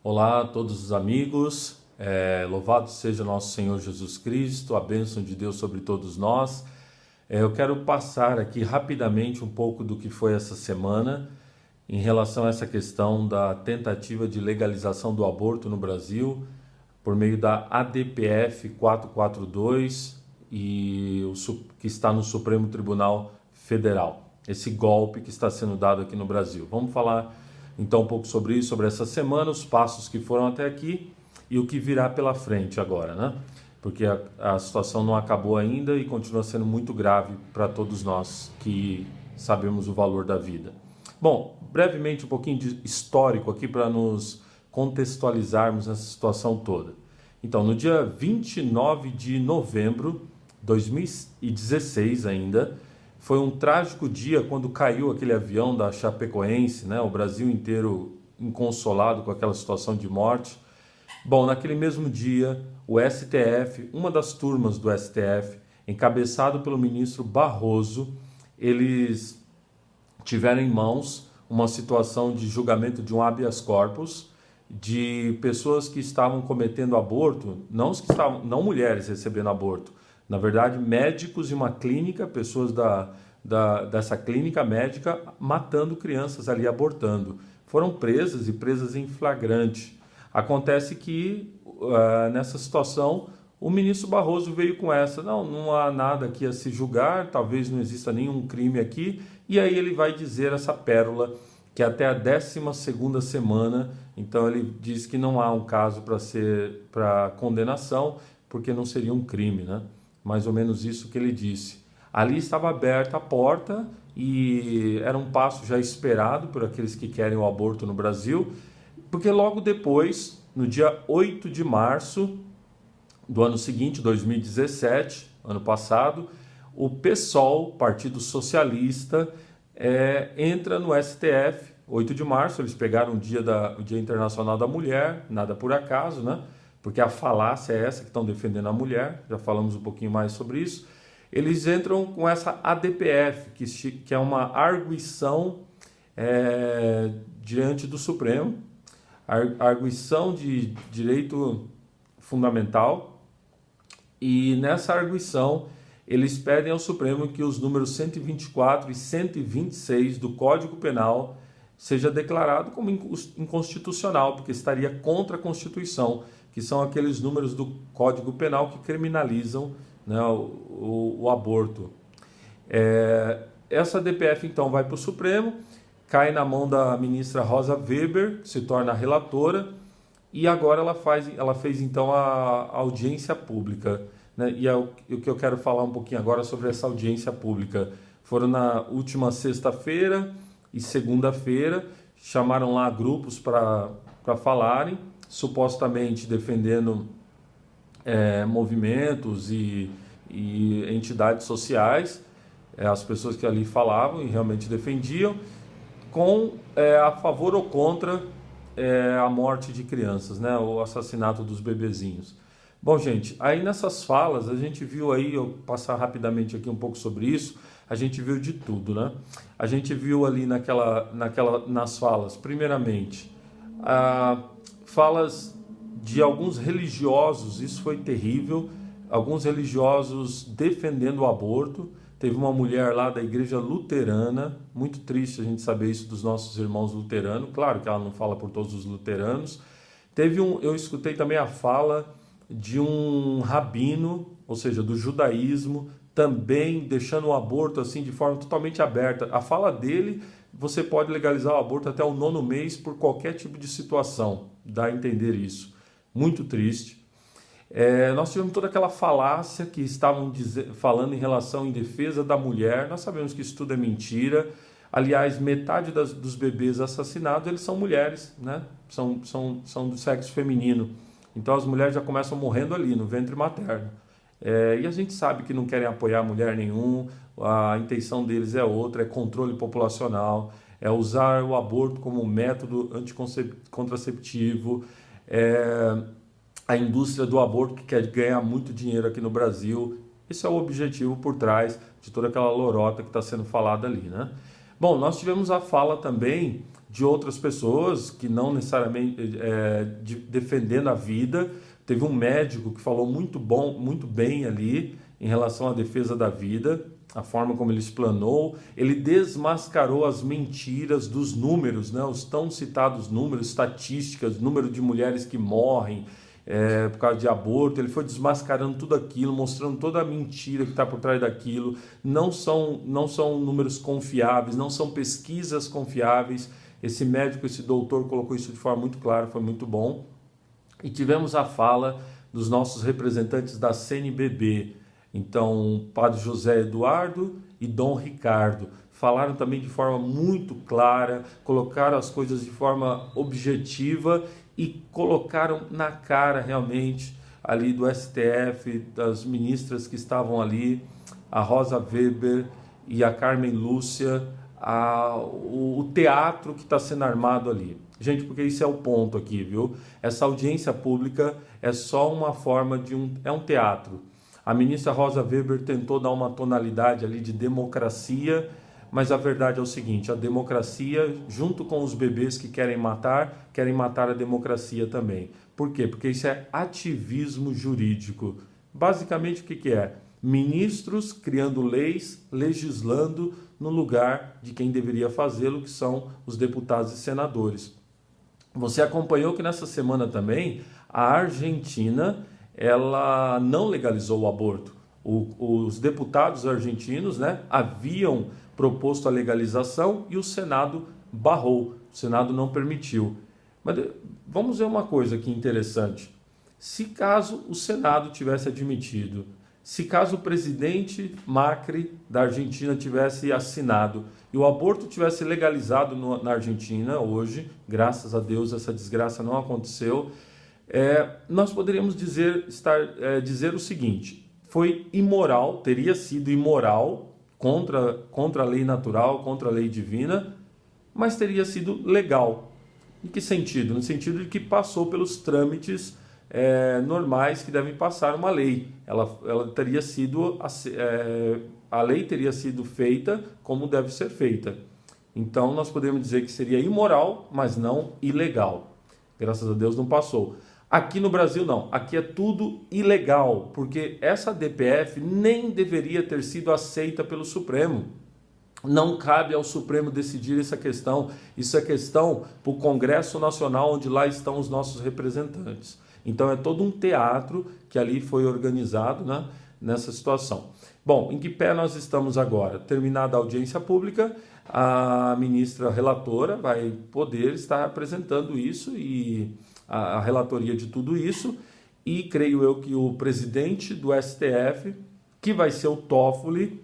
Olá a todos os amigos, louvado seja nosso Senhor Jesus Cristo, a bênção de Deus sobre todos nós. Eu quero passar aqui rapidamente um pouco do que foi essa semana em relação a essa questão da tentativa de legalização do aborto no Brasil por meio da ADPF 442 que está no Supremo Tribunal Federal. Esse golpe que está sendo dado aqui no Brasil. Vamos falar então um pouco sobre isso, sobre essa semana, os passos que foram até aqui e o que virá pela frente agora, né? Porque a situação não acabou ainda e continua sendo muito grave para todos nós que sabemos o valor da vida. Bom, brevemente um pouquinho de histórico aqui para nos contextualizarmos nessa situação toda. Então, no dia 29 de novembro de 2016 ainda, foi um trágico dia quando caiu aquele avião da Chapecoense, né? O Brasil inteiro inconsolado com aquela situação de morte. Bom, naquele mesmo dia, o STF, uma das turmas do STF, encabeçado pelo ministro Barroso, eles tiveram em mãos uma situação de julgamento de um habeas corpus de pessoas que estavam cometendo aborto, não mulheres recebendo aborto, na verdade, médicos de uma clínica, pessoas dessa clínica médica matando crianças ali, abortando. Foram presas e presas em flagrante. Acontece que, nessa situação, o ministro Barroso veio com essa, não há nada aqui a se julgar, talvez não exista nenhum crime aqui, e aí ele vai dizer essa pérola, que até a 12ª semana, então ele diz que não há um caso para condenação, porque não seria um crime, né? Mais ou menos isso que ele disse. Ali estava aberta a porta e era um passo já esperado por aqueles que querem o aborto no Brasil, porque logo depois, no dia 8 de março do ano seguinte, 2017, ano passado, o PSOL, Partido Socialista, entra no STF. 8 de março, eles pegaram o Dia Internacional da Mulher, nada por acaso, né? Porque a falácia é essa que estão defendendo a mulher, já falamos um pouquinho mais sobre isso. Eles entram com essa ADPF, que é uma arguição diante do Supremo, arguição de direito fundamental, e nessa arguição eles pedem ao Supremo que os números 124 e 126 do Código Penal seja declarado como inconstitucional, porque estaria contra a Constituição, que são aqueles números do Código Penal que criminalizam, né, o aborto. Essa DPF, então, vai para o Supremo, cai na mão da ministra Rosa Weber, que se torna a relatora, e agora ela fez, então, a audiência pública, né? E o que eu quero falar um pouquinho agora sobre essa audiência pública. Foram na última sexta-feira e segunda-feira, chamaram lá grupos para falarem, supostamente defendendo movimentos e entidades sociais, as pessoas que ali falavam e realmente defendiam, a favor ou contra a morte de crianças, né, o assassinato dos bebezinhos. Bom, gente, aí nessas falas a gente viu aí, eu passar rapidamente aqui um pouco sobre isso, a gente viu de tudo, né? A gente viu ali nas falas, primeiramente, falas de alguns religiosos, isso foi terrível, alguns religiosos defendendo o aborto. Teve uma mulher lá da igreja luterana, muito triste a gente saber isso dos nossos irmãos luteranos, claro que ela não fala por todos os luteranos. Eu escutei também a fala de um rabino, ou seja, do judaísmo, também deixando o aborto assim de forma totalmente aberta. A fala dele, você pode legalizar o aborto até o 9º mês por qualquer tipo de situação, dá a entender isso. Muito triste. Nós tivemos toda aquela falácia que estavam falando em relação em defesa da mulher. Nós sabemos que isso tudo é mentira. Aliás, metade dos bebês assassinados, eles são mulheres, né? São do sexo feminino. Então as mulheres já começam morrendo ali, no ventre materno. E a gente sabe que não querem apoiar mulher nenhum, a intenção deles é outra, é controle populacional, é usar o aborto como método anticontraceptivo, a indústria do aborto que quer ganhar muito dinheiro aqui no Brasil. Esse é o objetivo por trás de toda aquela lorota que está sendo falada ali, né? Bom, nós tivemos a fala também de outras pessoas que não necessariamente defendendo a vida. Teve um médico que falou muito bem ali em relação à defesa da vida, a forma como ele explanou. Ele desmascarou as mentiras dos números, né? Os tão citados números, estatísticas, número de mulheres que morrem por causa de aborto. Ele foi desmascarando tudo aquilo, mostrando toda a mentira que está por trás daquilo. Não são números confiáveis, não são pesquisas confiáveis. Esse médico, esse doutor colocou isso de forma muito clara, foi muito bom. E tivemos a fala dos nossos representantes da CNBB. Então, Padre José Eduardo e Dom Ricardo falaram também de forma muito clara, colocaram as coisas de forma objetiva e colocaram na cara realmente ali do STF, das ministras que estavam ali, a Rosa Weber e a Carmen Lúcia, o teatro que está sendo armado ali. Gente, porque isso é o ponto aqui, viu? Essa audiência pública é só uma forma de é um teatro. A ministra Rosa Weber tentou dar uma tonalidade ali de democracia, mas a verdade é o seguinte: a democracia, junto com os bebês que querem matar a democracia também. Por quê? Porque isso é ativismo jurídico. Basicamente, o que é? Ministros criando leis, legislando no lugar de quem deveria fazê-lo, que são os deputados e senadores. Você acompanhou que nessa semana também a Argentina ela não legalizou o aborto. Os deputados argentinos, né, haviam proposto a legalização e o Senado barrou, o Senado não permitiu. Mas vamos ver uma coisa aqui interessante. Se caso o Senado tivesse admitido, se caso o presidente Macri da Argentina tivesse assinado e o aborto tivesse legalizado na Argentina hoje, graças a Deus essa desgraça não aconteceu, nós poderíamos dizer o seguinte: foi imoral, teria sido imoral, contra a lei natural, contra a lei divina, mas teria sido legal. Em que sentido? No sentido de que passou pelos trâmites normais que devem passar uma lei. Ela teria sido, a lei teria sido feita como deve ser feita. Então nós podemos dizer que seria imoral, mas não ilegal. Graças a Deus não passou. Aqui no Brasil não, aqui é tudo ilegal, porque essa DPF nem deveria ter sido aceita pelo Supremo. Não cabe ao Supremo decidir essa questão, isso é questão para o Congresso Nacional, onde lá estão os nossos representantes. Então é todo um teatro que ali foi organizado, né, nessa situação. Bom, em que pé nós estamos agora? Terminada a audiência pública, a ministra relatora vai poder estar apresentando isso e a relatoria de tudo isso, e creio eu que o presidente do STF, que vai ser o Toffoli,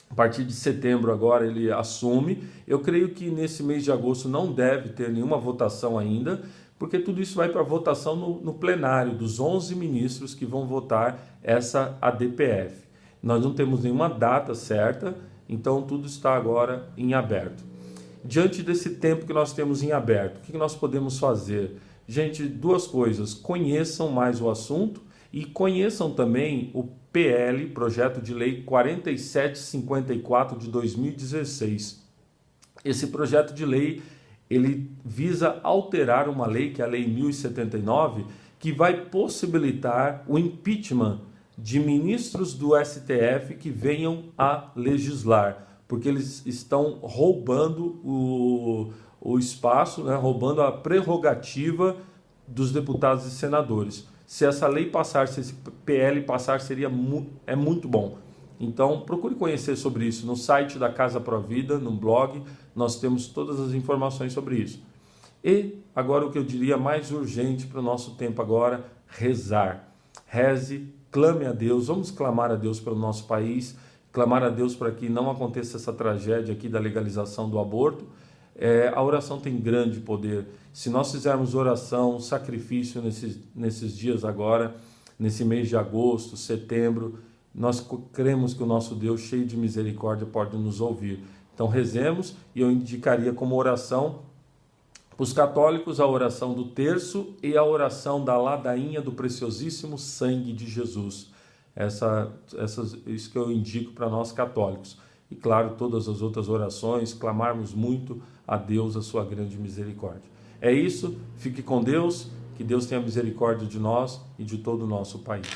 a partir de setembro agora ele assume. Eu creio que nesse mês de agosto não deve ter nenhuma votação ainda, porque tudo isso vai para votação no plenário dos 11 ministros que vão votar essa ADPF. Nós não temos nenhuma data certa, então tudo está agora em aberto. Diante desse tempo que nós temos em aberto, o que nós podemos fazer? Gente, duas coisas: conheçam mais o assunto e conheçam também o PL, Projeto de Lei 4754 de 2016. Esse projeto de lei, ele visa alterar uma lei, que é a Lei 1079, que vai possibilitar o impeachment de ministros do STF que venham a legislar, porque eles estão roubando o espaço, né, roubando a prerrogativa dos deputados e senadores. Se essa lei passar, se esse PL passar, é muito bom. Então, procure conhecer sobre isso no site da Casa Pro Vida, no blog, nós temos todas as informações sobre isso. E agora o que eu diria mais urgente para o nosso tempo agora: rezar. Reze, clame a Deus, vamos clamar a Deus pelo nosso país, clamar a Deus para que não aconteça essa tragédia aqui da legalização do aborto. A oração tem grande poder. Se nós fizermos oração, sacrifício nesses dias agora, nesse mês de agosto, setembro, nós cremos que o nosso Deus, cheio de misericórdia, pode nos ouvir. Então rezemos, e eu indicaria como oração para os católicos a oração do terço e a oração da ladainha do preciosíssimo sangue de Jesus. Isso que eu indico para nós católicos. E claro, todas as outras orações, clamarmos muito a Deus a sua grande misericórdia. É isso, fique com Deus, que Deus tenha misericórdia de nós e de todo o nosso país.